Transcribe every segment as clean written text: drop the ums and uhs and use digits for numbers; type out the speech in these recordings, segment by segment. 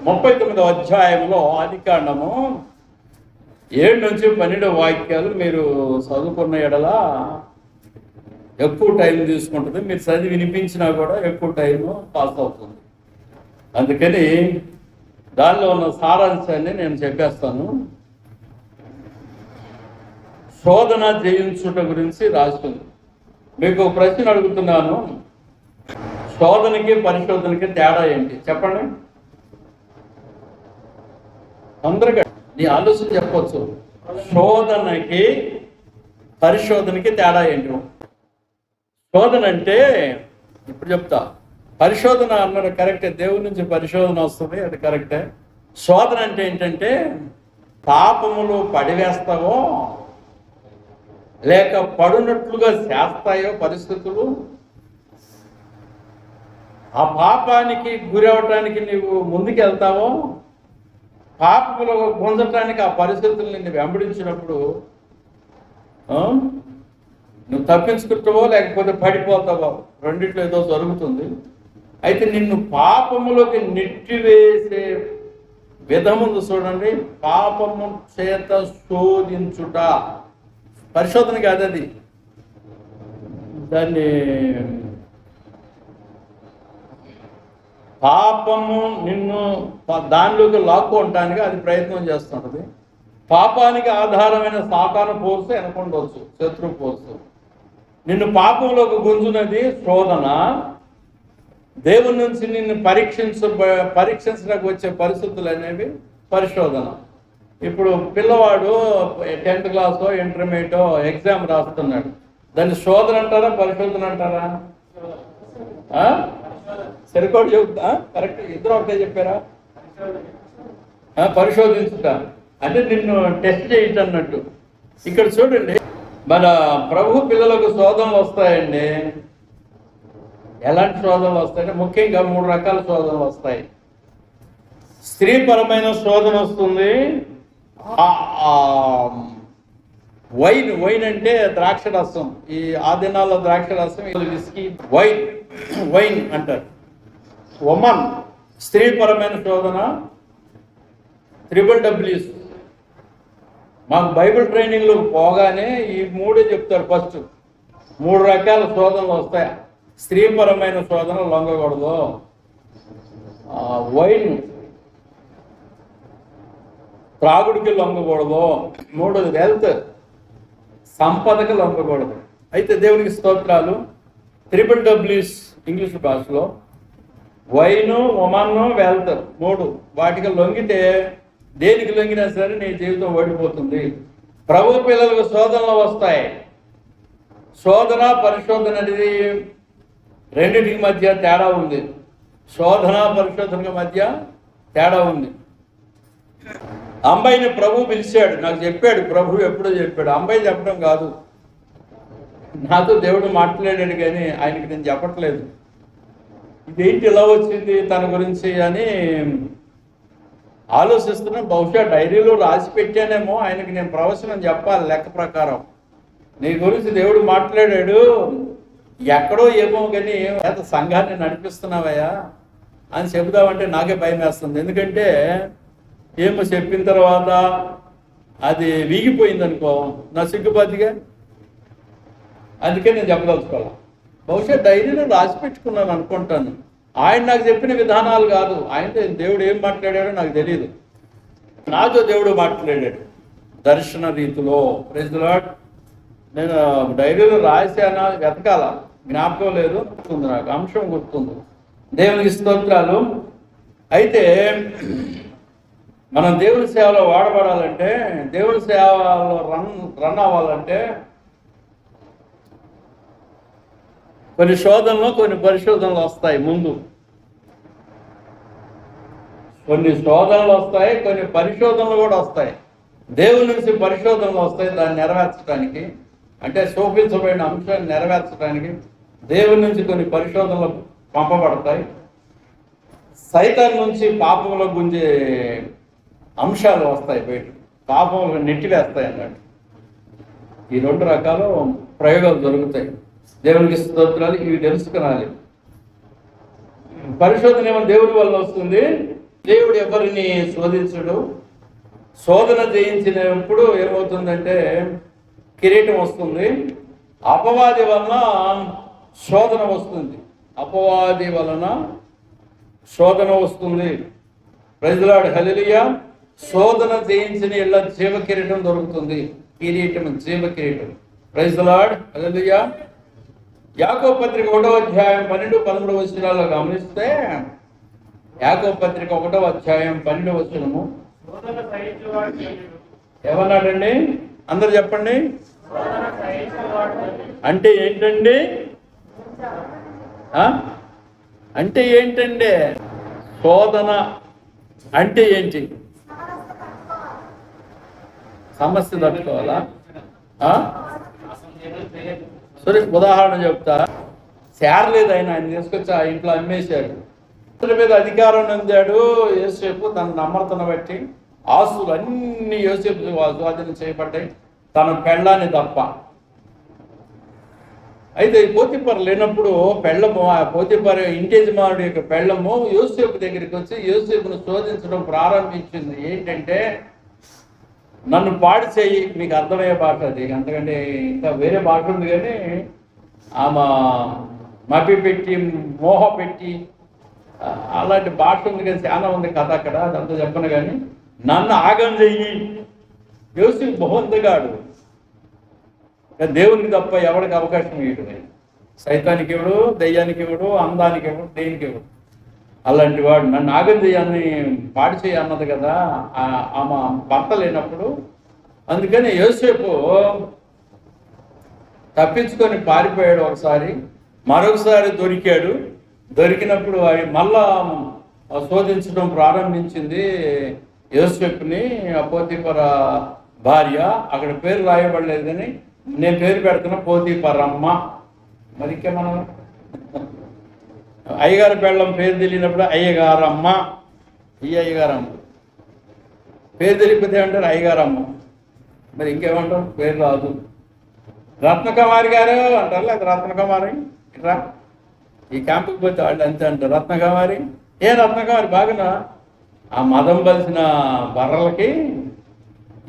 39వ అధ్యాయంలో ఆదికాండము 7 నుంచి 12 వాక్యాలు మీరు చదువుకున్న ఎడల ఎక్కువ టైం తీసుకుంటుంది. మీరు చదివి వినిపించినా కూడా ఎక్కువ టైం పాస్ అవుతుంది. అందుకని దానిలో ఉన్న సారాంశాన్ని నేను చెప్పేస్తాను. శోధన జయించుట గురించి రాస్తుంది. మీకు ప్రశ్న అడుగుతున్నాను, శోధనకి పరిశోధనకి తేడా ఏంటి చెప్పండి. అందరికీ నీ ఆలోచన చెప్పవచ్చు. శోధనకి పరిశోధనకి తేడా ఏంటి? శోధన అంటే ఇప్పుడు చెప్తా. పరిశోధన అన్నది కరెక్టే, దేవుడి నుంచి పరిశోధన వస్తుంది, అది కరెక్టే. శోధన అంటే ఏంటంటే పాపములు పడివేస్తావో లేక పడునట్లుగా చేస్తాయో పరిస్థితులు, ఆ పాపానికి గురి అవటానికి నువ్వు ముందుకెళ్తావో, పాపములు పొందటానికి ఆ పరిస్థితులు నిన్ను వెంబడించినప్పుడు నువ్వు తప్పించుకుంటావో లేకపోతే పడిపోతావో, రెండిట్లో ఏదో జరుగుతుంది. అయితే నిన్ను పాపములోకి నెట్టివేసే విధముందు చూడండి. పాపము చేత శోధించుట పరిశోధన కాదు, అది దాన్ని పాపము నిన్ను దానిలోకి లాక్కోవటానికి అది ప్రయత్నం చేస్తుంటుంది. పాపానికి ఆధారమైన సాతాను ఫోర్స్ వెనకుండవచ్చు, శత్రు ఫోర్స్. నిన్ను పాపంలోకి గుంజునది శోధన. దేవుని నుంచి నిన్ను పరీక్షించడానికి వచ్చే పరిస్థితులు అనేవి పరిశోధన. ఇప్పుడు పిల్లవాడు 10th క్లాసో ఇంటర్మీడియటో ఎగ్జామ్ రాస్తున్నాడు, దాన్ని శోధన అంటారా పరిశోధన అంటారా? సరికోటి చెబుతా, కరెక్ట్, ఇద్దరు ఒకటే చెప్పారా? పరిశోధించుట అంటే నిన్ను టెస్ట్ చేయటం అన్నట్టు. ఇక్కడ చూడండి, మన ప్రభు పిల్లలకు శోధనలు వస్తాయండి. ఎలాంటి శోధనలు వస్తాయంటే ముఖ్యంగా 3 రకాల శోధనలు వస్తాయి. స్త్రీపరమైన శోధన వస్తుంది. వైన్ అంటే ద్రాక్ష రసం. ఆ దినాల్లో ద్రాక్ష రసం, విస్కీ, వైన్ అంటారు. ఉమన్ స్త్రీపరమైన శోధన, WWS. మాకు బైబిల్ ట్రైనింగ్లో పోగానే ఈ 3 చెప్తారు. ఫస్ట్ 3 రకాల శోధనలు వస్తాయి. స్త్రీపరమైన శోధన లొంగకూడదు, వైన్ త్రాగుడికి లొంగకూడదు, 3 వెల్త్ సంపదకి లొంగకూడదు. అయితే దేవునికి స్తోత్రాలు. WWS ఇంగ్లీష్ భాషలో వైను, ఉమన్ను, వెల్త్ 3 వాటికి లొంగితే దేనికి లొంగినా సరే నీ జీవితం ఓడిపోతుంది. ప్రభు పిల్లలకు శోధనలు వస్తాయి. శోధన పరిశోధన అనేది రెండింటికి మధ్య తేడా ఉంది. శోధన పరిశోధన మధ్య తేడా ఉంది. అమ్మాయిని ప్రభు పిలిచాడు, నాకు చెప్పాడు. ప్రభు ఎప్పుడో చెప్పాడు, అమ్మాయి చెప్పడం కాదు. నాతో దేవుడు మాట్లాడాడు కానీ ఆయనకి నేను చెప్పట్లేదు. ఇదేంటి ఇలా వచ్చింది తన గురించి అని ఆలోచిస్తున్నా. బహుశా డైరీలో రాసి పెట్టానేమో, ఆయనకి నేను ప్రవచనం చెప్పాలి లెక్క ప్రకారం. నీ గురించి దేవుడు మాట్లాడాడు, ఎక్కడో ఏమో కానీ సంఘాన్ని నడిపిస్తున్నావయ్యా అని చెబుదామంటే నాకే భయం వేస్తుంది. ఎందుకంటే ఏమో చెప్పిన తర్వాత అది వీగిపోయింది అనుకో, నా సిగ్గుపతిగా. అందుకే నేను చెప్పదలుచుకోవాలి. బహుశా డైరీలో రాసి పెట్టుకున్నాను అనుకుంటాను. ఆయన నాకు చెప్పిన విధానాలు కాదు, ఆయనతో దేవుడు ఏం మాట్లాడాడో నాకు తెలియదు. నాతో దేవుడు మాట్లాడాడు దర్శన రీతిలో. Praise the Lord. నేను డైరీలో రాశానా వెతకాల, జ్ఞాపకం లేదు, గుర్తుంది నాకు, అంశం గుర్తుంది. దేవునికి స్తోత్రాలు. అయితే మనం దేవుని సేవలో వాడబడాలంటే, దేవుని సేవలో రన్ అవ్వాలంటే కొన్ని శోధనలు కొన్ని పరిశోధనలు వస్తాయి. ముందు కొన్ని శోధనలు వస్తాయి, కొన్ని పరిశోధనలు కూడా వస్తాయి. దేవుని నుంచి పరిశోధనలు వస్తాయి దాన్ని నెరవేర్చడానికి, అంటే శోభించబడిన అంశాన్ని నెరవేర్చడానికి దేవుని నుంచి కొన్ని పరిశోధనలు పంపబడతాయి. సైతాన్ నుంచి పాపంలో గుంజే అంశాలు వస్తాయి, బయట పాపంలో నెట్టివేస్తాయి అన్నట్టు. ఈ 2 రకాల ప్రయోగాలు జరుగుతాయి. దేవునికి స్తోత్రాలు. ఇవి తెలుసుకునాలి. పరిశోధన ఏమో దేవుడి వల్ల వస్తుంది, దేవుడు ఎవరిని శోధించడు. శోధన జయించినప్పుడు ఏమవుతుందంటే కిరీటం వస్తుంది. అపవాది వలన శోధన వస్తుంది. అపవాది వలన శోధన వస్తుంది. ప్రైజ్ లార్డ్, హల్లెలూయా. శోధన జయించిన ఇలా జీవ కిరీటం దొరుకుతుంది. కిరీటం, జీవ కిరీటం. ప్రైజ్ లార్డ్, హల్లెలూయా. యాకోబు పత్రిక 1వ అధ్యాయం 12-13 వచనాల్లో గమనిస్తే, యాకోబు పత్రిక 1వ అధ్యాయం 12వ వచనము ఏమన్నాడండి? అందరు చెప్పండి. అంటే ఏంటండి? అంటే ఏంటండి శోధన? అంటే ఏంటి? సమస్య తట్టుకోవాలా? సరే, ఉదాహరణ చెప్తా. చేరలేదు ఆయన తీసుకొచ్చి ఆ ఇంట్లో అమ్మేశాడు. ఇతని మీద అధికారం పొందాడు యోసేపు. తన నమ్రతను బట్టి ఆస్తులు అన్ని యోసేపు స్వాధీనం చేయబడ్డాయి, తన పెళ్ళాన్ని తప్ప. అయితే పోతీఫర్ లేనప్పుడు పెళ్ళము, ఆ పోతీఫర్ ఇంటి యజమానుడి యొక్క పెళ్ళము యోసేపు దగ్గరికి వచ్చి యోసేపును శోధించడం ప్రారంభించింది. ఏంటంటే, నన్ను పాడు చేయి. మీకు అర్థమయ్యే భాష అది, అంతకంటే ఇంకా వేరే భాష ఉంది. కానీ ఆమె మభి పెట్టి, మోహ పెట్టి, అలాంటి భాష ఉంది. కానీ చాలా ఉంది కథ అక్కడ, అదంతా చెప్పను. కానీ నన్ను ఆగం చెయ్యి. యోసేపు బహుందగాడు, దేవునికి తప్ప ఎవరికి అవకాశం ఇవ్వడు. సైతానికి ఇవ్వడు, దయ్యానికి ఇవ్వడు, అందానికి ఇవ్వడు, దేనికి ఇవ్వడు. అలాంటి వాడు నన్ను ఆగం చేయాలని పాడు చేయి అన్నది కదా ఆమె భర్త లేనప్పుడు. అందుకని యోసేపు తప్పించుకొని పారిపోయాడు ఒకసారి. మరొకసారి దొరికాడు. దొరికినప్పుడు మళ్ళా శోధించడం ప్రారంభించింది యోసేపుని. పోతీఫర భార్య, అక్కడ పేరు రాయబడలేదు కానీ నేను పేరు పెడుతున్నా పోతీఫరమ్మ. మరి ఇంకేమన్నా అయ్యగారి పెళ్ళం పేరు తెలియనప్పుడు అయ్యగారమ్మ, ఈ అయ్యగారమ్మ. పేరు తెలియకపోతే అంటారు అయ్యగారమ్మ. మరి ఇంకేమంటారు? పేరు రాదు. రత్నకుమారి గారు అంటారు, లేదా రత్నకుమారి ఇట్లా ఈ క్యాంపుకి పోతే వాళ్ళు అంతే అంటారు, రత్నకుమారి. ఏ రత్నకుమారి బాగున్నా? ఆ మదం బలిసిన బర్రలకి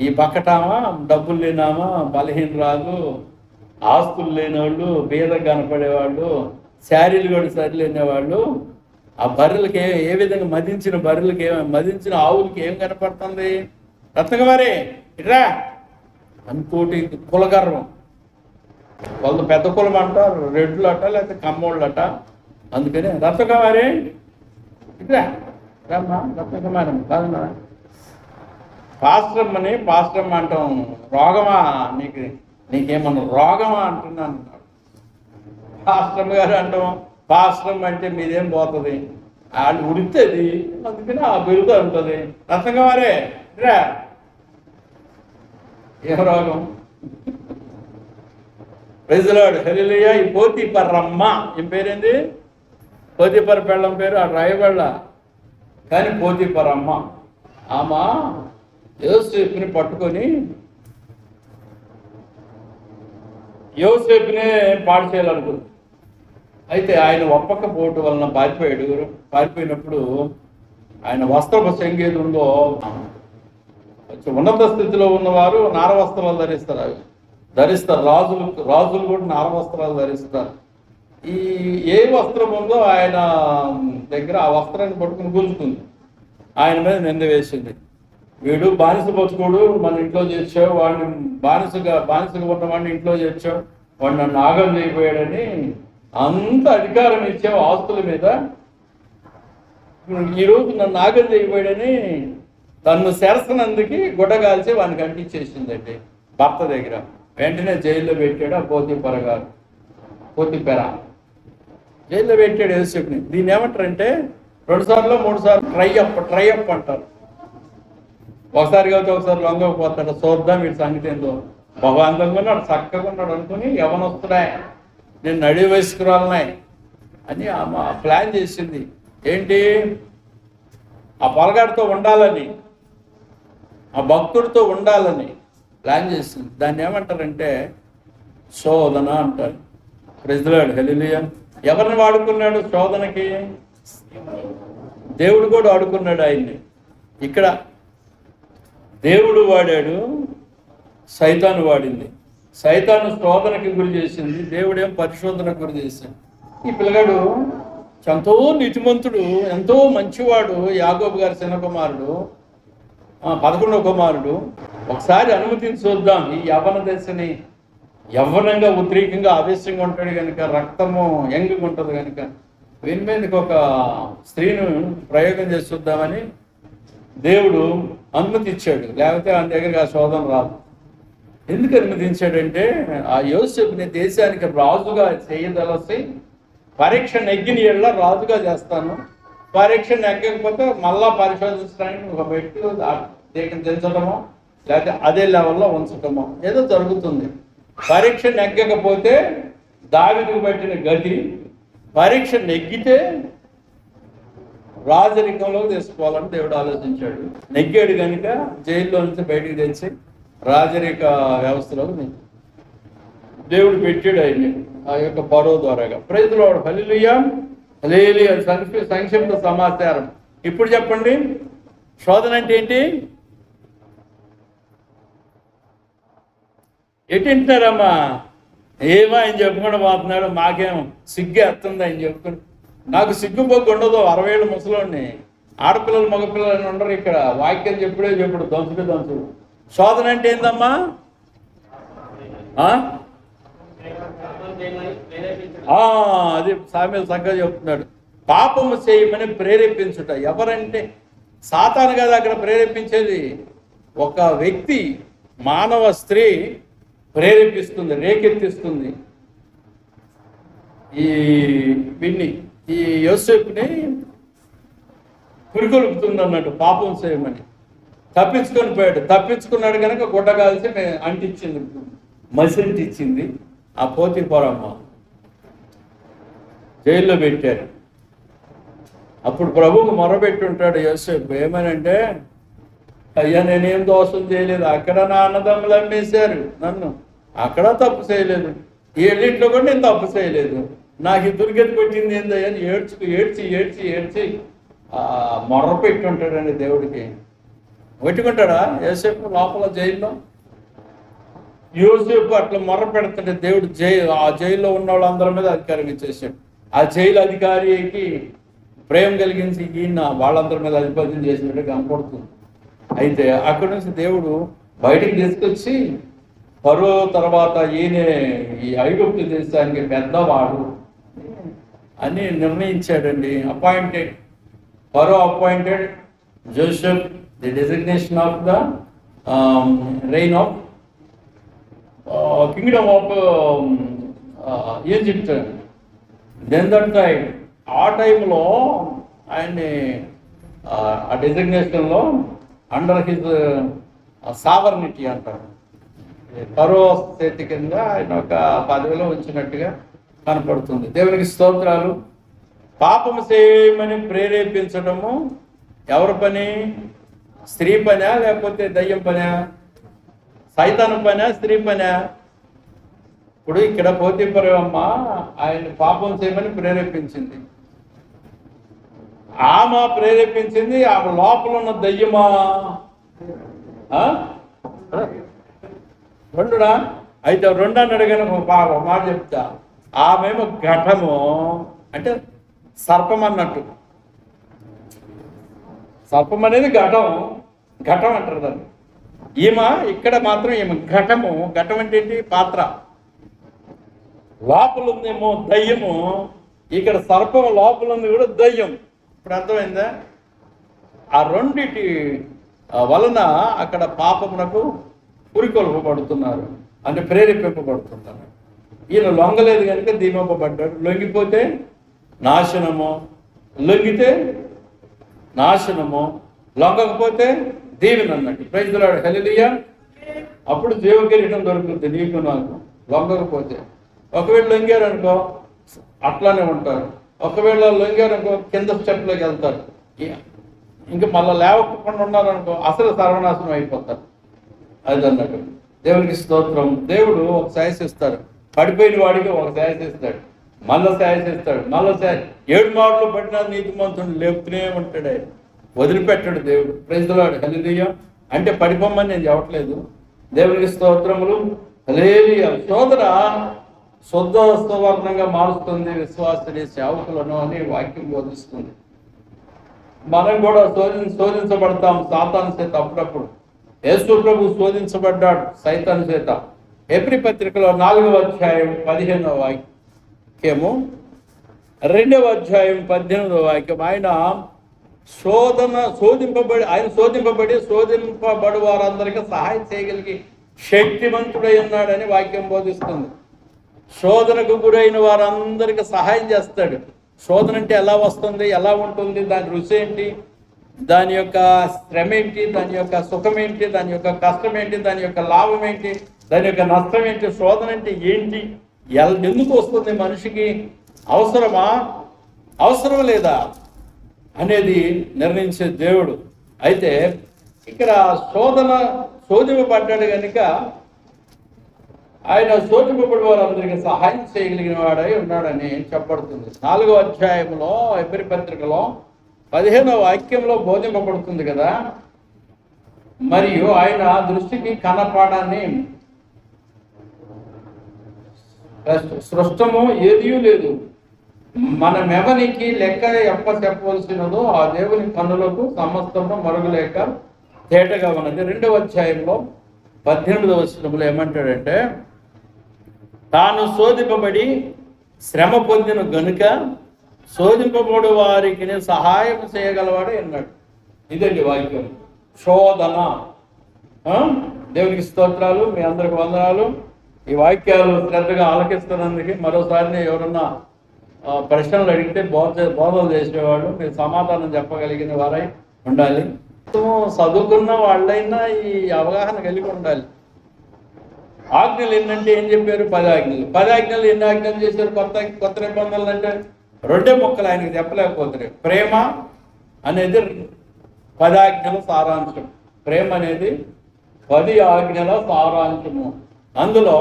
ఈ పక్కటామా, డబ్బులు లేనామా, బలహీనరాలు, ఆస్తులు లేనివాళ్ళు, బీదగా కనపడేవాళ్ళు, శారీలు కూడా సరిలేనివాళ్ళు, ఆ బర్రెలకి ఏ విధంగా మదించిన బర్రెలకి మదించిన ఆవులకి ఏం కనపడుతుంది? రత్నకుమారి ఇట్రా అనుకోటి కులగర్వం. వాళ్ళు పెద్ద కులం అంటారు, రెడ్లు అట, లేకపోతే కమ్మోళ్ళు అట. అందుకని రత్నకుమారి ఇట్రా రమ్మా, రత్నకుమారి కాదన్నా. పాస్టమ్మని పాస్టమ్మ అంటాం. రోగమా నీకేమన్నా రోగమా అంటున్నాను. పాస్టమ్మ గారు అంటాం. పాస్టమ్ అంటే మీదేం పోతుంది, వాళ్ళు ఉడుతుంది, అందుకని ఆ పెరుగుతూ ఉంటుంది. రత్నకుమారే రా, ఏం రోగం? ప్రైజ్ లార్డ్, హల్లెలూయా. ఈ పోతీఫరమ్మ ఏం పేరేంది? పోతీఫర్ పెళ్ళం పేరు అటు రాయబడలా, కానీ పోతీఫరమ్మ. ఆమె యోసేపుని పట్టుకొని యోసేపునే పాడు చేయాలనుకుంది. అయితే ఆయన ఒప్పకపోటు వలన పారిపోయాడు. పారిపోయినప్పుడు ఆయన వస్త్రపు సంగీతంలో ఉన్నత స్థితిలో ఉన్నవారు నార వస్త్రాలు ధరిస్తారు. రాజులు కూడా నార వస్త్రాలు ధరిస్తారు. ఏ వస్త్రం ఉందో ఆయన దగ్గర ఆ వస్త్రాన్ని పట్టుకుని గుంజుకుంది. ఆయన మీద నింద వేసింది. వీడు బానిస బతుకుడు, మన ఇంట్లో చేర్చావు, వాడిని బానిసగా ఉన్నవాడిని ఇంట్లో చేర్చావు, వాడు నన్ను ఆగం చేయబోయాడని అంత అధికారం ఇచ్చావు ఆస్తుల మీద, ఈరోజు నన్ను ఆగం చేయబోయాడని తను శరసనందుకి గుడ్డగాల్చి వాడిని కంటించేసిందండి భర్త దగ్గర. వెంటనే జైల్లో పెట్టాడు ఆ పోతీఫెర జైల్లో పెట్టాడు యోసేపుని. దీన్ని ఏమంటారంటే 2 సార్లు 3 సార్లు ట్రై అప్ అంటారు. ఒకసారి కాబట్టి ఒకసారి లొంగకపోతాడు. చూద్దాం వీడి సంగతి ఏందో. బహు అందంగా ఉన్నాడు, చక్కగా ఉన్నాడు అనుకుని యవనొస్తున్నాయి, నేను నడి వయస్కురాలన్నాయి అని ఆమె ప్లాన్ చేసింది. ఏంటి? ఆ పొలగాడితో ఉండాలని, ఆ భక్తుడితో ఉండాలని ప్లాన్ చేసింది. దాన్ని ఏమంటారంటే శోధన అంటారు. ప్రైజ్ ది లార్డ్, హల్లెలూయా. ఎవరిని వాడుకున్నాడు శోధనకి? దేవుడు కూడా ఆడుకున్నాడు ఆయన్ని. ఇక్కడ దేవుడు వాడాడు, సైతాను వాడింది. సైతాను శోధనకి గురి చేసింది, దేవుడేం పరిశోధనకు గురి చేశాడు. ఈ పిల్లగాడు ఎంతో నీతిమంతుడు, ఎంతో మంచివాడు, యాకోబు గారి చిన్న కుమారుడు, 11వ కుమారుడు. ఒకసారి అనుమతించి చూద్దాం. ఈ యవ్వన దశని యవ్వనంగా ఉద్రేకంగా ఆవేశంగా ఉంటాడు కనుక, రక్తము యంగ్గా ఉంటుంది కనుక వీని మీదకి ఒక స్త్రీను ప్రయోగం చేసి చూద్దామని దేవుడు అనుమతి ఇచ్చాడు. లేకపోతే ఆయన దగ్గరికి ఆ శోధన రాదు. ఎందుకు అనుమతించాడంటే, ఆ యోసేపుని దేశానికి రాజుగా చేయదలసి పరీక్ష నెగ్గిన ఏళ్ళ రాజుగా చేస్తాను, పరీక్ష నెగ్గకపోతే మళ్ళా పరిశోధించడానికి ఒక వ్యక్తి దీన్ని దించడమో లేకపోతే అదే లెవెల్లో ఉంచటమో ఏదో జరుగుతుంది. పరీక్ష నెగ్గకపోతే దావీదుకు పట్టిన గతి, పరీక్ష నెగ్గితే రాజరికంలోకి తీసుకోవాలని దేవుడు ఆలోచించాడు. నెగ్గాడు కనుక జైల్లో నుంచి బయటికి తెచ్చి రాజరిక వ్యవస్థలోకి దేవుడు పెట్టాడు ఆయన్ని, ఆ యొక్క పరో ద్వారాగా. ప్రైజ్ లార్డ్, హల్లెలూయా హల్లెలూయా. సంక్షిప్త సమాచారం. ఇప్పుడు చెప్పండి, శోధన అంటే ఏంటి? ఎట్టింటున్నారమ్మా? ఏమో ఆయన చెప్పుకుండా పోతున్నాడు, మాకేం సిగ్గు ఎత్తుంది ఆయన చెప్పుకుని. నాకు సిగ్గు పొగ్గు ఉండదు, 60 ఏళ్ళ ముసలోడిని. ఆడపిల్లలు మగపిల్లలు ఉండరు ఇక్కడ. వాక్యం చెప్పుడు దంచుడు. శోధన అంటే ఏందమ్మా? అది సామెత చక్కగా చెప్తున్నాడు. పాపము చేయమని ప్రేరేపించుట. ఎవరంటే సాతాను కదా అక్కడ ప్రేరేపించేది. ఒక వ్యక్తి, మానవ స్త్రీ ప్రేరేపిస్తుంది, రేకెత్తిస్తుంది ఈ యోసేపుని పురికొల్పుతుంది అన్నట్టు పాపం చేయమని. తప్పించుకొని పోయాడు. తప్పించుకున్నాడు కనుక గుడ్డ కాల్చి అంటించింది, మసింటిచ్చింది. ఆ పోతీఫరమ్మ జైల్లో పెట్టారు. అప్పుడు ప్రభువుకు మొరబెట్టి ఉంటాడు యోసేపు. ఏమనంటే, అయ్యా నేనేం దోషం చేయలేదు, అక్కడ నా అన్నదమ్ములు అమ్మేశారు నన్ను, అక్కడ తప్పు చేయలేదు, ఏళ్ళింట్లో కూడా నేను తప్పు చేయలేదు, నాకు ఈ దుర్గతి పెట్టింది ఏందయ్యా అని ఏడ్చి మొర్ర పెట్టి ఉంటాడండి దేవుడికి. పెట్టుకుంటాడా యోసేపు లోపల జైల్లో? యోసేపు అట్లా మొర్ర పెడుతుంటే దేవుడు ఆ జైల్లో ఉన్న వాళ్ళందరి మీద అధికారం ఇచ్చేసాడు. ఆ జైలు అధికారికి ప్రేమ కలిగించి ఈయన వాళ్ళందరి మీద అధిపత్యం చేసినట్టు కనపడుతుంది. అయితే అక్కడి నుంచి దేవుడు బయటికి తీసుకొచ్చి ఫరో తర్వాత ఈయనే ఈ ఐగుప్తు దేశానికి పెద్దవాడు అని నిర్ణయించాడండి. Pharaoh appointed Joseph the designation of the reign of kingdom of Egypt. Then that time, ఆ టైంలో ఆయన్ని ఆ డెసిగ్నేషన్లో అండర్ హిజ్ సావర్నిటీ అంటారు, ఫరో చేతి కింద ఆయన ఒక పదవిలో ఉంచినట్టుగా కనపడుతుంది. దేవునికి స్తోత్రాలు. పాపము చేయమని ప్రేరేపించడము ఎవరి పని? స్త్రీ పనా లేకపోతే దయ్యం పనా? సైతాను పనా స్త్రీ పనా? ఇప్పుడు ఇక్కడ పోతీఫరమ్మ ఆయన పాపం చేయమని ప్రేరేపించింది. ఆమె ప్రేరేపించింది, ఆమె లోపల ఉన్న దయ్యమా? రెండునా? అయితే రెండు అన్నాడు కనుక ఒక మాట చెప్తా. ఆమెమో ఘటము అంటే సర్పం అన్నట్టు. సర్పం అనేది ఘటం అంటారు దాన్ని. ఈమె ఇక్కడ మాత్రం ఈమె ఘటము. ఘటం అంటే ఏంటి? పాత్ర. లోపల ఉందేమో దయ్యము, ఇక్కడ సర్పం లోపల ఉంది కూడా దయ్యం. ఇప్పుడు అర్థమైందా? ఆ రెండిటి వలన అక్కడ పాపమునకు పురికొల్పబడుతున్నారు, అంటే ప్రేరేపింపబడుతున్నారు. ఈయన లొంగలేదు కనుక దీవింపబడ్డాడు. లొంగిపోతే నాశనము, లొంగితే నాశనము, లొంగకపోతే దీవెన అన్నట్టు. ప్రైజ్ ది లార్డ్, హల్లెలూయా. అప్పుడు జీవకిరీటం దొరుకుతుంది నీకు నాకు. లొంగకపోతే, ఒకవేళ లొంగారు అనుకో అట్లానే ఉంటారు. ఒకవేళ లొంగారు అనుకో కింద స్టెప్లోకి వెళ్తారు. ఇంకా మళ్ళీ లేవకుండా ఉన్నారనుకో అసలు సర్వనాశనం అయిపోతారు. అది అన్నట్టు. దేవునికి స్తోత్రం. దేవుడు ఒక శాయస్ ఇస్తాడు, పడిపోయిన వాడికి ఒక శాయస్ ఇస్తాడు. మళ్ళా శాసిస్తాడు, మళ్ళా 7 మార్లు పడినా నీతిమంతుడు లేపుతూనే ఉంటాడు. ఆయన వదిలిపెట్టాడు దేవుడు. ప్రైజ్ ది లార్డ్, హల్లెలూయా. అంటే పడిపోమని నేను చెప్పట్లేదు. దేవునికి స్తోత్రములు, హల్లెలూయా. శోధన శుద్ధ సువర్ణంగా మారుస్తుంది విశ్వాసుని సేవకులను అని వాక్యం బోధిస్తుంది. మనం కూడా శోధించబడతాం సాతాను చేత. అప్పుడప్పుడు యేసు ప్రభు శోధించబడ్డాడు సైతాను చేత. హెబ్రీ పత్రికలో 4వ అధ్యాయం 15వ వాక్యము, 2వ అధ్యాయం 18వ వాక్యం, ఆయన శోధింపబడి వారందరికీ సహాయం చేయగలిగి శక్తివంతుడై ఉన్నాడని వాక్యం బోధిస్తుంది. శోధనకు గురైన వారందరికీ సహాయం చేస్తాడు. శోధన అంటే ఎలా వస్తుంది, ఎలా ఉంటుంది, దాని రుచి ఏంటి, దాని యొక్క శ్రమ ఏంటి, దాని యొక్క సుఖం ఏంటి, దాని యొక్క కష్టం ఏంటి, దాని యొక్క లాభం ఏంటి, దాని యొక్క నష్టం ఏంటి, శోధన అంటే ఏంటి, ఎందుకు వస్తుంది, మనిషికి అవసరమా అవసరం లేదా అనేది నిర్ణయించే దేవుడు. అయితే ఇక్కడ శోధింపబడ్డాడు కనుక ఆయన శోధింపబడి వారందరికీ సహాయం చేయగలిగిన వాడై ఉన్నాడని చెప్పబడుతుంది. 4వ అధ్యాయంలో హెబ్రీ పత్రికలో 15వ వాక్యంలో బోధింపబడుతుంది కదా. మరియు ఆయన దృష్టికి కనపడని సృష్టము ఏదీ లేదు, మనమెవరికి లెక్క చెప్పవలసినదో ఆ దేవుని కన్నులకు సమస్తము మరుగులేక తేటగా ఉన్నది. 2వ అధ్యాయంలో 18వ వచనంలో ఏమంటాడంటే, తాను శోధింపబడి శ్రమ పొందిన గనుక శోధింపబడు వారికి సహాయం చేయగలవాడు అన్నాడు. ఇదండి వాక్యం. శోధన. దేవునికి స్తోత్రాలు, మీ అందరికి వందనాలు. ఈ వాక్యాలు శ్రద్ధగా ఆలకిస్తున్నందుకు. మరోసారి ఎవరన్నా ప్రశ్నలు అడిగితే బోధలు చేసేవాడు మీరు సమాధానం చెప్పగలిగిన వారై ఉండాలి. చదువుకున్న వాళ్ళైనా ఈ అవగాహన కలిగి ఉండాలి. ఆజ్ఞలు ఏంటంటే ఏం చెప్పారు? 10 ఆజ్ఞలు. 10 ఆజ్ఞలు ఎన్ని ఆజ్ఞలు చేశారు? కొత్త నిబంధనలు అంటే 2 ముక్కలు ఆయనకి చెప్పలేకపోతారు. ప్రేమ అనేది 10 ఆజ్ఞల సారాంశం. ప్రేమ అనేది 10 ఆజ్ఞల సారాంశము. అందులో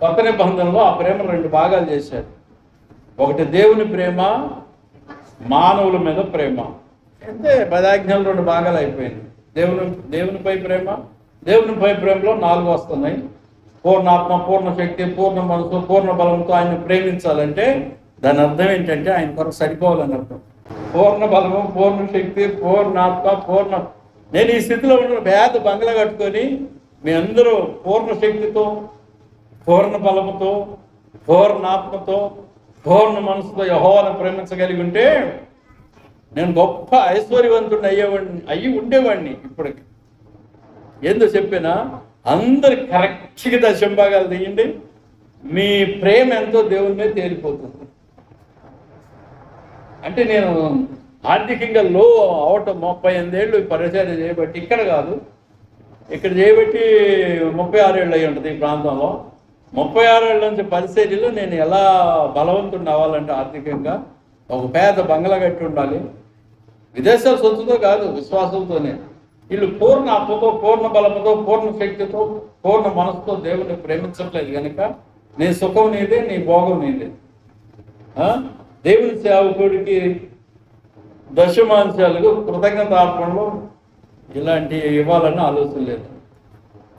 కొత్త నిబంధనలో ఆ ప్రేమను 2 భాగాలు చేశారు. ఒకటి దేవుని ప్రేమ, మానవుల మీద ప్రేమ. అంటే 10 ఆజ్ఞలు 2 భాగాలు అయిపోయింది. దేవునిపై ప్రేమ, దేవునిపై ప్రేమలో 4 వస్తున్నాయి. పూర్ణాత్మ, పూర్ణ శక్తి, పూర్ణ మనసు, పూర్ణ బలంతో ఆయన ప్రేమించాలంటే దాని అర్థం ఏంటంటే ఆయన కొరకు సరిపోవాలని అర్థం. పూర్ణ బలము, పూర్ణ శక్తి, పూర్ణాత్మ, నేను ఈ స్థితిలో ఉన్న పేద బంగ్లా కట్టుకొని మీ అందరూ పూర్ణ శక్తితో, పూర్ణ బలముతో, పూర్ణాత్మతో, పూర్ణ మనసుతో యెహోవాను ప్రేమించగలిగి ఉంటే నేను గొప్ప ఐశ్వర్యవంతుడిని అయ్యి ఉండేవాడిని. ఇప్పటికి ఎందుకు చెప్పినా అందరు కరెక్ట్గా 10 భాగాలు తీయండి, మీ ప్రేమ ఎంతో దేవుని మీద తేలిపోతుంది. అంటే నేను ఆర్థికంగా లో అవటం 38 ఏళ్ళు పరిచయం చేయబట్టి, ఇక్కడ కాదు, ఇక్కడ చేయబట్టి 36 ఏళ్ళు అయ్యి ఉంటుంది ఈ ప్రాంతంలో. 36 ఏళ్ళ నుంచి పరిచర్యలో నేను ఎలా బలవంతుడిని అవ్వాలంటే ఆర్థికంగా ఒక పేద బంగ్లా కట్టి ఉండాలి. విదేశాల సొత్తుతో కాదు, విశ్వాసంతోనే. వీళ్ళు పూర్ణ ఆత్మతో, పూర్ణ బలముతో, పూర్ణ శక్తితో, పూర్ణ మనసుతో దేవుని ప్రేమించట్లేదు కనుక నీ సుఖం నీదే, నీ భోగం నీదే. దేవుని సేవకుడికి దశమాంశాలకు కృతజ్ఞత అర్పణలో ఇలాంటివి ఇవ్వాలని ఆలోచన లేదు.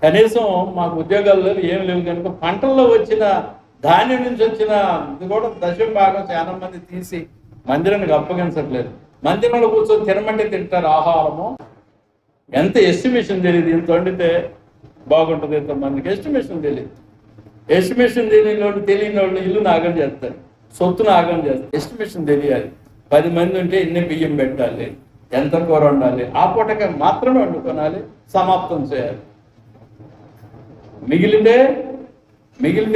కనీసం మాకు ఉద్యోగాలు లేవు, ఏం లేవు కనుక పంటల్లో వచ్చిన ధాన్యం నుంచి వచ్చిన ఇది కూడా 10వ భాగం చాలా మంది తీసి మందిరానికి అప్పగించట్లేదు. మందిరంలో కూర్చొని తినమంటే తింటారు. ఆహారము ఎంత ఎస్టిమేషన్ తెలియదు. ఇంత వండితే బాగుంటుంది, ఇంతమందికి ఎస్టిమేషన్ తెలియదు. ఎస్టిమేషన్ తెలియని వాళ్ళు ఇల్లు నాగం చేస్తారు, సొత్తు నాగం చేస్తారు. ఎస్టిమేషన్ తెలియాలి. 10 మంది ఉంటే ఎన్ని బియ్యం పెట్టాలి, ఎంత కూర వండాలి, ఆ పూటకి మాత్రమే వండుకోనాలి, సమాప్తం చేయాలి. మిగిలితే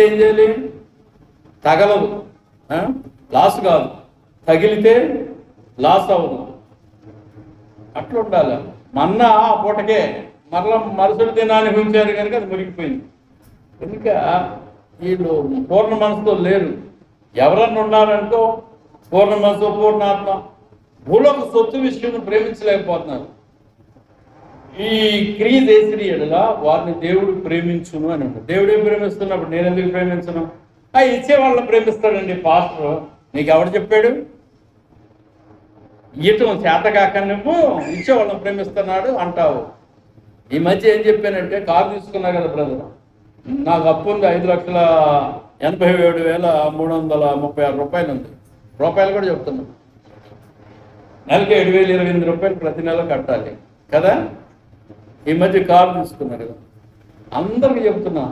ఏం చేయాలి? తగలదు, లాస్ కాదు, తగిలితే లాస్ అవ్వదు. అట్లా ఉండాలి. మన్నా ఆ పూటకే, మరలా మరుసటి దినాన్ని ఉంచారు కనుక అది మురిగిపోయింది. కనుక వీళ్ళు పూర్ణ మనసుతో లేరు. ఎవరన్నా ఉన్నారనుకో పూర్ణ మనసు, పూర్ణాత్మ, భూలోక సొత్తు విషయం ప్రేమించలేకపోతున్నారు. ఈ క్రియ చేసిన ఎడల వారిని దేవుడు ప్రేమించును అని ఉంటుంది. దేవుడే ప్రేమిస్తున్నప్పుడు నేను ఎందుకు ప్రేమించను? ఆ ఇచ్చే వాళ్ళని ప్రేమిస్తాడండి పాస్టర్. నీకు ఎవడు చెప్పాడు? ఈతం చేతకాక నువ్వు ఇచ్చే వాళ్ళని ప్రేమిస్తున్నాడు అంటావు. ఈ మధ్య ఏం చెప్పానంటే, కారు తీసుకున్నా కదా బ్రదర్, నాకు అప్పు ఉంది 5,87,336 రూపాయలు ఉంది. రూపాయలు కూడా చెప్తున్నా, నెలకి 7,028 రూపాయలు ప్రతి నెల కట్టాలి కదా. ఈ మధ్య కారు తీసుకున్నా కదా. అందరికీ చెప్తున్నా,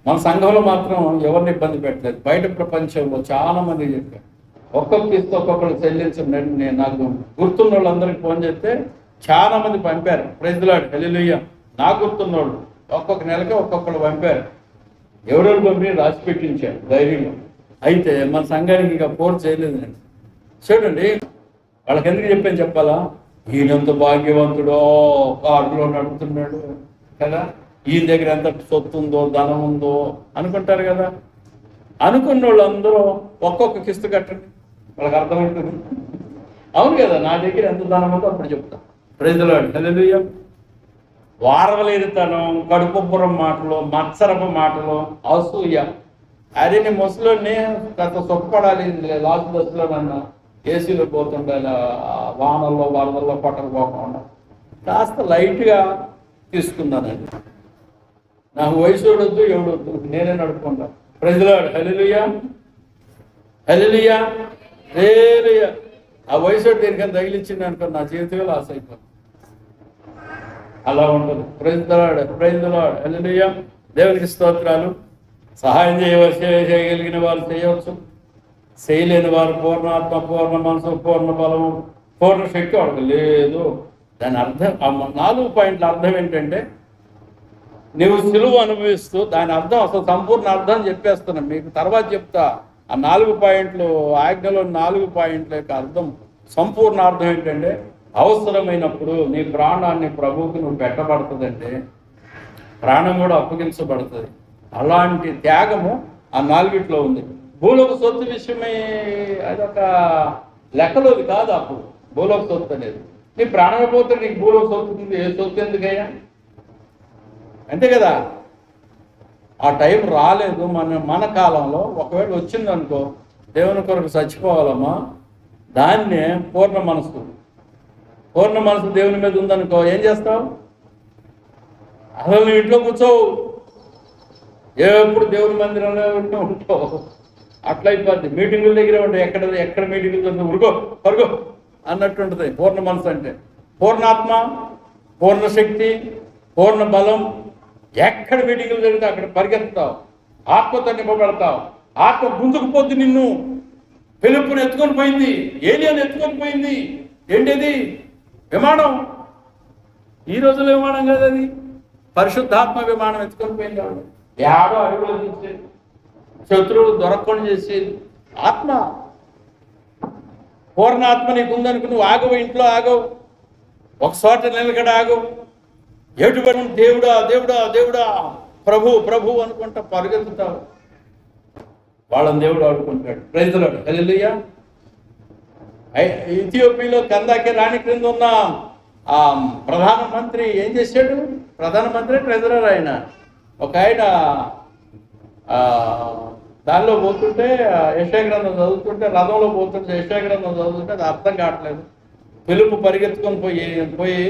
మన సంఘంలో మాత్రం ఎవరిని ఇబ్బంది పెట్టలేదు. బయట ప్రపంచంలో చాలా మంది చెప్పారు, ఒక్కొక్క కిస్తూ ఒక్కొక్కరు చెల్లించండి. నేను నాకు గుర్తున్న వాళ్ళందరికీ ఫోన్ చేస్తే చాలా మంది పంపారు. ప్రైజ్ ది లార్డ్, హల్లెలూయా. నాకు గుర్తున్నోళ్ళు ఒక్కొక్క నెలకి ఒక్కొక్కరు పంపారు. ఎవరెవరు పంపి రాసి పెట్టించారు ధైర్యంగా. అయితే మన సంఘానికి ఇక ఫోర్స్ చేయలేదు నేను. చూడండి, వాళ్ళకి ఎందుకు చెప్పాను చెప్పాలా? ఈయనంత భాగ్యవంతుడో, కారులో నడుపుతున్నాడు కదా, ఈయన దగ్గర ఎంత సొత్తు ఉందో ధనం ఉందో అనుకుంటారు కదా. అనుకున్న వాళ్ళందరూ ఒక్కొక్క కిస్తు కట్టండి, వాళ్ళకి అర్థమవుతుంది. అవును కదా, నా దగ్గర ఎంత ధనం ఉందో అప్పుడు చెప్తా. ప్రైజ్ ది లార్డ్, హల్లెలూయా. వారవలేనితనం, కడుపుబ్బరం మాటలు, మత్సరపు మాటలు, అసూయ. అరే నీ ముసలోని కాస్త సొప్పడాలి, లాస్ట్ బస్సులో నన్ను ఏసీలో పోతుండాలి, వానల్లో వరదల్లో పట్టకపోకుండా కాస్త లైట్గా తీసుకున్నానండి. నాకు వయసు వద్దు ఎవడొద్దు, నేనే నడుపుకుంటా. ప్రైజ్ ది లార్డ్, హల్లెలూయా, హల్లెలూయా, హల్లెలూయా. ఆ వయసు దేనికని తగిలిచ్చింది అనుకో, నా జీవితంలో లాస్ అయిపోతుంది. అలా ఉంటుంది. Praise the Lord, praise the Lord, hallelujah. దేవునికి స్తోత్రాలు. సహాయం చేయగలిగిన వారు చేయవచ్చు, చేయలేని వారు పూర్ణాత్మ, పూర్ణ మనసు, పూర్ణ బలము, పూర్ణ శక్తి వాడికి లేదు. దాని అర్థం, ఆ 4 పాయింట్ల అర్థం ఏంటంటే, నువ్వు సులువు అనుభవిస్తూ దాని అర్థం అసలు సంపూర్ణ అర్థం చెప్పేస్తున్నాం మీకు, తర్వాత చెప్తా. ఆ 4 పాయింట్లు, ఆజ్ఞలో 4 పాయింట్ల యొక్క అర్థం, సంపూర్ణ అర్థం ఏంటంటే, అవసరమైనప్పుడు నీ ప్రాణాన్ని ప్రభువుకి నువ్వు పెట్టబడుతుందంటే ప్రాణం కూడా అప్పగించబడుతుంది. అలాంటి త్యాగము ఆ 4 ఉంది. భూలోక సొత్తు విషయమై అదొక లెక్కలోది కాదు. అప్పుడు భూలోక సొత్తు అనేది, నీ ప్రాణమే పోతే నీకు భూలోక సొత్తు ఉంది, ఏ సొత్తు ఎందుకయ్యా? అంతే కదా. ఆ టైం రాలేదు మన కాలంలో. ఒకవేళ వచ్చిందనుకో, దేవుని కొరకు చచ్చిపోవాలమ్మా. దాన్నే పూర్ణ మనసు. పూర్ణ మనసు దేవుని మీద ఉందనుకో, ఏం చేస్తావు? అసలు నువ్వు ఇంట్లో కూర్చోవు, ఎప్పుడు దేవుని మందిరంలో ఉంటావు. అట్లా అయిపోద్ది. మీటింగుల దగ్గరే ఉంటాయి. ఎక్కడ మీటింగులు ఉరుగో పరుగో అన్నట్టు ఉంటుంది పూర్ణ మనసు అంటే. పూర్ణాత్మ, పూర్ణ శక్తి, పూర్ణ బలం. ఎక్కడ మీటింగులు జరిగితే అక్కడ పరిగెత్తుతావు, ఆత్మతో నింపబడతావు. ఆత్మ గుంజుకుపోద్ది నిన్ను. ఫిలిప్పుని ఎత్తుకొని పోయింది, ఏలియాను ఎత్తుకొని పోయింది. ఏంటిది? విమానం. ఈ రోజులో విమానం కాదు అది, పరిశుద్ధాత్మ విమానం ఎత్తుకొని పోయింది. వాడు ఏడో అడుగులో తీసి శత్రువులు దొరకకుండా చేసేది ఆత్మ. పూర్ణాత్మ నీకు ఉందనుకు నువ్వు ఆగవు, ఇంట్లో ఆగవు, ఒక చోట నిలకడ ఆగవు. ఎటువంటి దేవుడా దేవుడా దేవుడా, ప్రభు ప్రభు అనుకుంటా పరిగెత్తుతావు. వాళ్ళని దేవుడు ఆడుకుంటాడు. ప్రైజ్ ది లార్డ్, హల్లెలూయా. ఇథియోపియాలో కందాకే రాణి క్రింద ఉన్న ఆ ప్రధానమంత్రి ఏం చేశాడు? ప్రధానమంత్రి ట్రెజరర్ ఆయన. ఒక ఆయన దానిలో పోతుంటే, యెషయా గ్రంథం చదువుతుంటే, రథంలో పోతుంటే యెషయా గ్రంథం చదువుతుంటే అది అర్థం కావట్లేదు. పిలుపు పరిగెత్తుకొని పోయి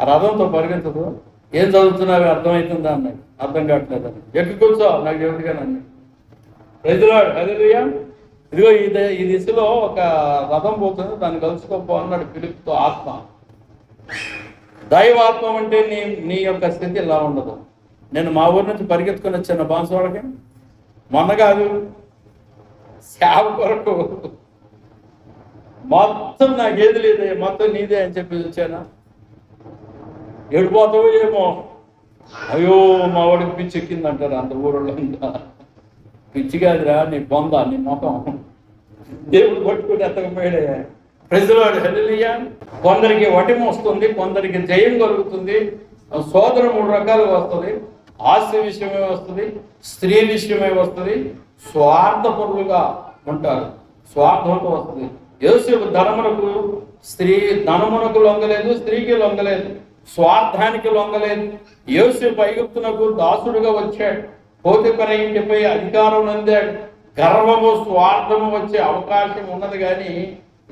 ఆ రథంతో పరిగెత్తదు. ఏం చదువుతున్నావు అర్థమవుతుందా అన్నాడు. అర్థం కావట్లేదు అని. ఎక్కి కూర్చో నాకు చెబుతుగానండి. ప్రైజ్ ది లార్డ్, హల్లెలూయా. ఇదిగో ఈ దిశలో ఒక రథం పోతుంది, దాన్ని కలుసుకోపో అన్నాడు పిలుపుతో. ఆత్మ, దైవాత్మ అంటే నీ యొక్క స్థితి ఇలా ఉండదు. నేను మా ఊరి నుంచి పరిగెత్తుకొని వచ్చాను బాన్సువాడకి. మొన్న కాదు, సేవ కొరకు మొత్తం నాకేది లేదే, మొత్తం నీదే అని చెప్పి వచ్చానా. ఏడిపోతావు ఏమో, అయ్యో మా వాడికి పిచ్చి ఎక్కిందంటారు అంత ఊళ్ళో. పిచ్చి కాదురా, నీ బొంద, నీ ముఖం. దేవుడు పట్టుకుని ఎత్తకపోయాడే. ప్రైజ్ ది లార్డ్, హల్లెలూయా. కొందరికి వటిమ వస్తుంది, కొందరికి జయం కలుగుతుంది. సోదరం 3 రకాలుగా వస్తుంది. ఆస్తి విషయమే వస్తుంది, స్త్రీ విషయమే వస్తుంది. స్వార్థపరులుగా ఉంటారు, స్వార్థంతో వస్తుంది. యోసేపు ధనమునకు లొంగలేదు, స్త్రీకి లొంగలేదు, స్వార్థానికి లొంగలేదు. యోసేపు ఐగుప్తునకు దాసుడుగా వచ్చాడు, పోతిఫర ఇంటిపై అధికారం పొందాడు. గర్వము స్వార్థము వచ్చే అవకాశం ఉన్నది కానీ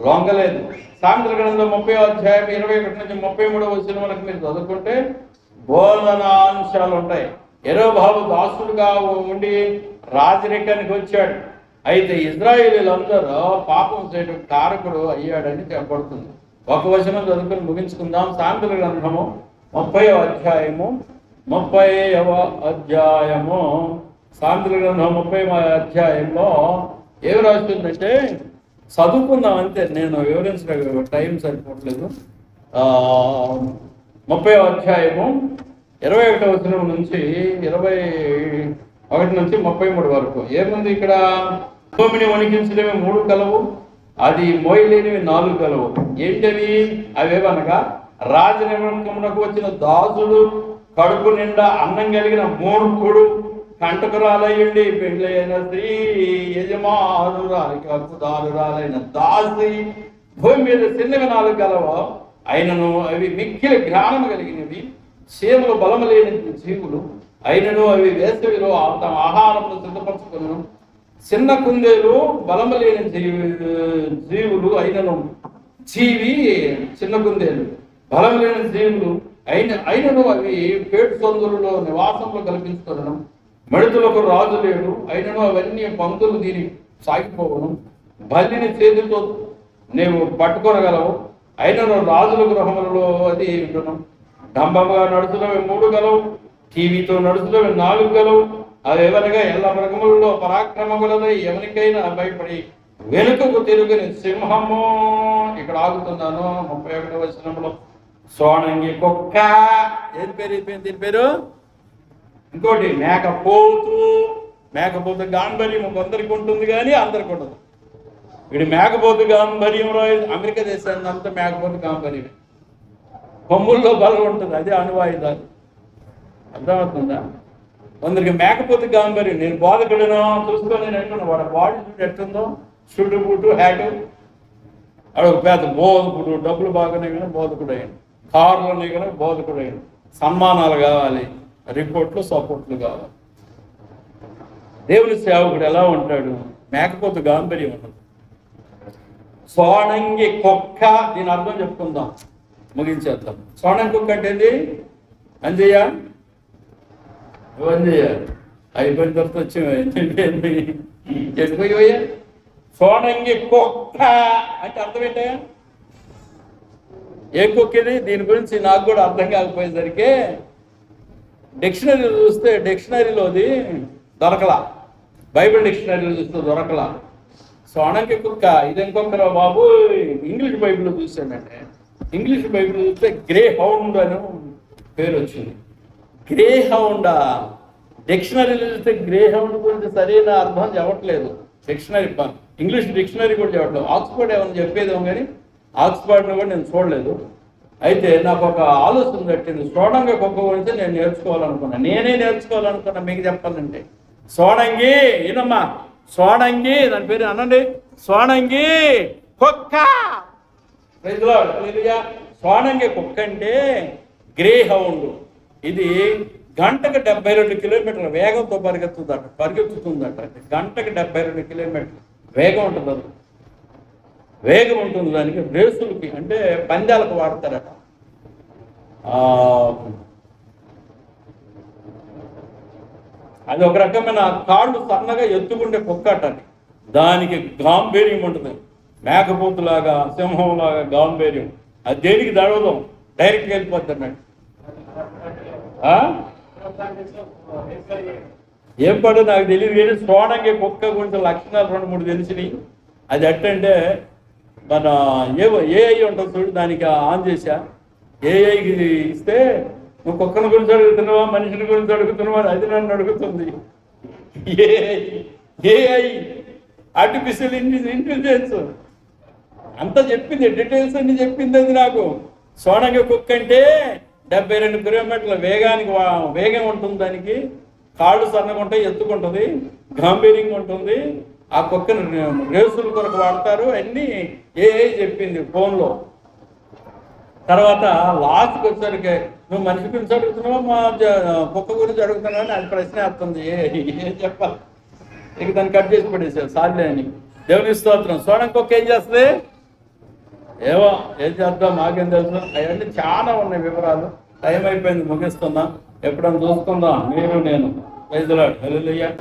లొంగలేదు. సామెతల గ్రంథం 30వ అధ్యాయం 21 నుంచి 33వ వచనం వరకు మీరు చదువుకుంటే బోధనాంశాలు ఉంటాయి. యెరోబాము దాసుడుగా ఉండి రాజరికానికి వచ్చాడు. అయితే ఇశ్రాయేలీలందరూ పాపం చేయడం కారకుడు అయ్యాడని చెప్పబడుతుంది. ఒక వచనం చదువుకొని ముగించుకుందాం. సామెతల గ్రంథము 30వ అధ్యాయము సామెతల గ్రంథం 30వ అధ్యాయంలో ఏమి రాస్తుందంటే చదువుకుందాం అంతే, నేను వివరించడం టైం సరిపోవట్లేదు. 30వ అధ్యాయము 21వ వచనం నుంచి 21 నుంచి 33 వరకు ఏముంది ఇక్కడ? భూమిని వణికించడమే 3 కలవు, అది మోయలేనివి 4 కలవు. ఏంటవి? అవేవనగా రాజనిర్మకమునకు వచ్చిన దాసుడు, కడుపు నిండా అన్నం కలిగిన మూర్ఖుడు, కంటకురాలయ్యండి పెళ్ళైన స్త్రీ, యజమానురాలికి హక్కుదారురాలైన దాసి. భూమి మీద చిన్నవి 4 కలవు, అయినను అవి మిక్కిలి జ్ఞానం కలిగినవి. చీమలు బలము లేని జీవులు, అయినను అవి వేసవిలో తమ ఆహారమును సిద్ధపరచుకును. చిన్న కుందేలు బలము లేని జీవులు, అయినను చిన్న కుందేలు బలము లేని జీవులు అయినను అవి పేటు సందులలో నివాసంలో కల్పించుకున్నాను. మడుతులకు రాజు లేడు, అయినను అవన్నీ పంక్తులు దీని సాగిపోవను. బలిని చేతితో నీవు పట్టుకొనగలవు, అయినను రాజుల గృహములలో అది ఉంటున్నాం. డంబముగా నడుచులవి 3 గలవు, టీవీతో నడుచులవి 4 గలవు. అవి ఎవరిగా ఎల్ల మృగములలో పరాక్రమములదై ఎవరికైనా భయపడి వెనుకకు తిరుగుని సింహము. ఇక్కడ ఆగుతున్నాను. 31వ వచనంలో సోనంగి కుక్క. ఏది పేరు? దీని పేరు ఇంకోటి మేకపోతు గాంభీర్యం కొందరికి ఉంటుంది కానీ అందరికి ఉండదు. వీడి మేకపోతు గాంభీర్యంలో అమెరికా దేశాన్ని అంతా మేకపోతు గాంభీర్యం. కొమ్ముల్లో బలం ఉంటుంది, అదే అణువాయుధాలు. అర్థమవుతుందా? కొందరికి మేకపోతు గాంభీర్యం. నేను బోధకుడినో చూసుకొని నేను అంటున్నా, వాడు బాడీ చూడు ఎట్టుందో, షుడ్ బూటు హ్యాటు. అడొక పేద బోధకుడు, డబ్బులు బాగానే కానీ బోధకుడు అయ్యాడు, కార్లోనే కానీ బోధకుడు అయ్యాడు. సన్మానాలు కావాలి, రిపోర్ట్లు సపోర్ట్లు కావాలి. దేవుని సేవకుడు ఎలా ఉంటాడు? మేకపోతు గాంభీర్యం ఉండదు. సోనంగి కుక్క, దీని అర్థం చెప్పుకుందాం, ముగించేద్దాం. సోనంగి కుక్క అంటే ఏంది? అంజయ్య అయిపోయిన తర్వాత వచ్చి చెడిపోయా. సోనంగి కుక్క అంటే అర్థం ఏంటయ్యా? ఏ కుక్క ఇది? దీని గురించి నాకు కూడా అర్థం కాకపోయేసరికి డిక్షనరీ చూస్తే డిక్షనరీలోది దొరకలా, బైబిల్ డిక్షనరీలో చూస్తే దొరకలా. సోనంగి కుక్క ఇది ఇంకొకరు బాబు. ఇంగ్లీష్ బైబిల్లో చూసానంటే, ఇంగ్లీష్ బైబిల్ చూస్తే గ్రే హౌండ్ అని పేరు వచ్చింది. గ్రే హౌండా? డిక్షనరీలో చూస్తే గ్రే హౌండ్ గురించి సరైన అర్థం చెప్పట్లేదు. డిక్షనరీ ఇంగ్లీష్ డిక్షనరీ కూడా చెప్పట్లేదు. ఆక్స్ఫర్డ్ ఏమైనా చెప్పేదేమో కానీ ఆక్స్ఫర్డ్ని కూడా నేను చూడలేదు. అయితే నాకు ఒక ఆలోచన తట్టింది. సోనంగి కుక్క గురించి నేను నేర్చుకోవాలనుకున్నా. నేనే నేర్చుకోవాలనుకున్నా మీకు చెప్పాలంటే. సోనంగి ఏనమ్మా? సోనంగి, దాని పేరు అనండి. సోనంగి కుక్క. సోనంగి కుక్క అంటే గ్రే హౌండ్. ఇది గంటకు 72 కిలోమీటర్ల వేగంతో పరిగెత్తుతుందట. గంటకు 72 కిలోమీటర్లు వేగం ఉంటుంది. అది వేగం ఉంటుంది దానికి. రేసులకి అంటే పందాలకు వాడతారట. అది ఒక రకమైన కాళ్ళు సన్నగా ఎత్తుకుంటే కుక్క అట. దానికి గాంభీర్యం ఉంటుంది. మేకపోతులాగా, సింహంలాగా గాంభీర్యం. అది దేనికి దడవదాం, డైరెక్ట్గా వెళ్ళిపోద్ది అన్నట్టు. ఏం పడో నాకు తెలియదు కానీ సోనంగి కుక్క గురించి లక్షణాలు 2-3 తెలిసినాయి. అది ఎట్టంటే మన ఏఐ ఉంటుంది చూడు, దానికి ఆన్ చేశా. ఏఐకి ఇస్తే నువ్వు కుక్కను గురించి అడుగుతున్నావా, మనిషిని గురించి అడుగుతున్నావా అని అది నన్ను అడుగుతుంది. ఏఐ ఆర్టిఫిషియల్ ఇంటెలిజెన్స్ అంతా చెప్పింది, డీటెయిల్స్ అన్ని చెప్పింది అది నాకు. సోనంగి కుక్క అంటే 72 కిలోమీటర్ల వేగం ఉంటుంది. దానికి కాళ్ళు సన్నగా ఉంటాయి, ఎత్తుకుంటుంది, గాంభీర్యంగా ఉంటుంది. ఆ కుక్కను రేసుల కొరకు వాడతారు. అన్నీ ఏఐ చెప్పింది ఫోన్లో. తర్వాత లాస్ట్కి వచ్చేసరికి నువ్వు మనిషి గురించి అడుగుతున్నావా, మా కుక్క గురించి అడుగుతున్నావు అని అది ప్రశ్న వస్తుంది. ఏం చెప్పాలి? ఇక దాన్ని కట్ చేసి పడేసావు సార్లే అని. దేవుని స్తోత్రం. సోడంకొక్క ఏం చేస్తుంది? ఏమో ఏం చేద్దాం మాకేం తెలుసు. అవన్నీ చాలా ఉన్నాయి వివరాలు. టైం అయిపోయింది, ముగిస్తున్నా. ఎప్పుడన్నా చూసుకుందాం మీరు నేను. Praise the Lord. హల్లెలూయా.